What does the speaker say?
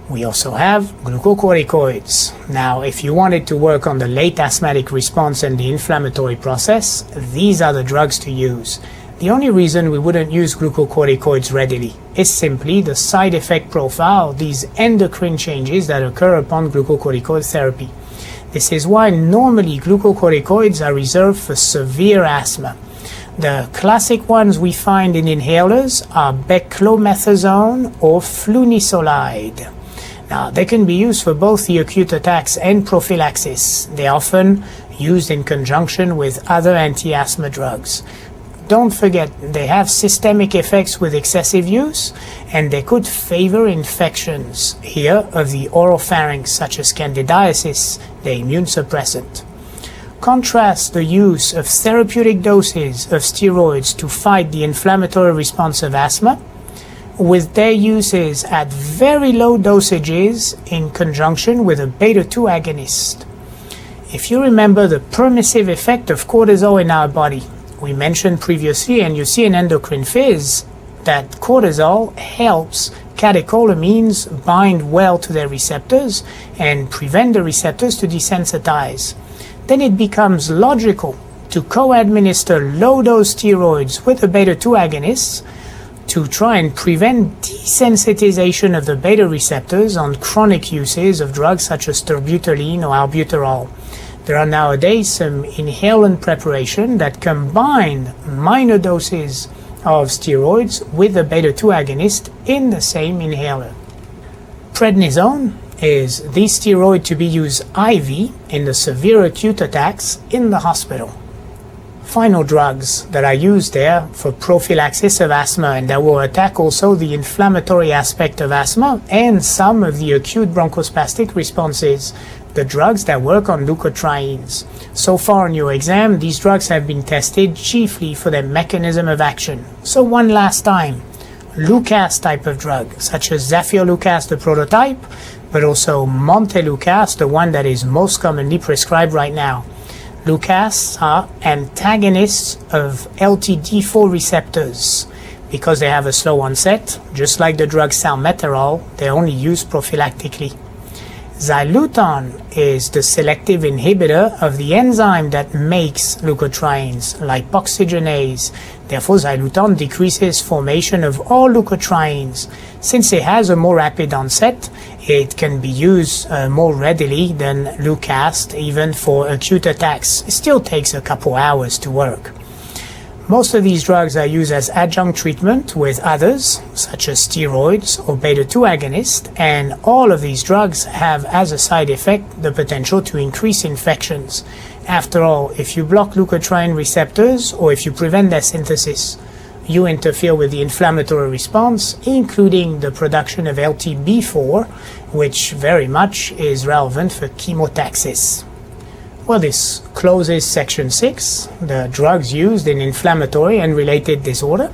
We also have glucocorticoids. Now, if you wanted to work on the late asthmatic response and the inflammatory process, these are the drugs to use. The only reason we wouldn't use glucocorticoids readily is simply the side effect profile, these endocrine changes that occur upon glucocorticoid therapy. This is why normally glucocorticoids are reserved for severe asthma. The classic ones we find in inhalers are beclomethasone or flunisolide. Now, they can be used for both the acute attacks and prophylaxis. They're often used in conjunction with other anti-asthma drugs. Don't forget, they have systemic effects with excessive use, and they could favor infections here of the oropharynx, such as candidiasis, the immune suppressant. Contrast the use of therapeutic doses of steroids to fight the inflammatory response of asthma with their uses at very low dosages in conjunction with a beta-2 agonist. If you remember the permissive effect of cortisol in our body, we mentioned previously, and you see in endocrine phase, that cortisol helps catecholamines bind well to their receptors and prevent the receptors to desensitize. Then it becomes logical to co-administer low-dose steroids with the beta-2 agonists to try and prevent desensitization of the beta receptors on chronic uses of drugs such as terbutaline or albuterol. There are nowadays some inhalant preparation that combine minor doses of steroids with the beta-2 agonist in the same inhaler. Prednisone is the steroid to be used IV in the severe acute attacks in the hospital. Final drugs that are used there for prophylaxis of asthma and that will attack also the inflammatory aspect of asthma and some of the acute bronchospastic responses, the drugs that work on leukotrienes. So far in your exam, these drugs have been tested chiefly for their mechanism of action. So one last time, Lucas type of drug, such as Zafir-Lucas, the prototype, but also Montelukast, the one that is most commonly prescribed right now. Lucas are antagonists of LTD4 receptors. Because they have a slow onset, just like the drug salmeterol, they're only used prophylactically. Xyluton is the selective inhibitor of the enzyme that makes leukotrienes, lipoxygenase. Therefore, xyluton decreases formation of all leukotrienes. Since it has a more rapid onset, it can be used more readily than Lucas, even for acute attacks. It still takes a couple hours to work. Most of these drugs are used as adjunct treatment with others, such as steroids or beta-2 agonists, and all of these drugs have as a side effect the potential to increase infections. After all, if you block leukotriene receptors or if you prevent their synthesis, you interfere with the inflammatory response, including the production of LTB4, which very much is relevant for chemotaxis. Well, this closes section 6, the drugs used in inflammatory and related disorder.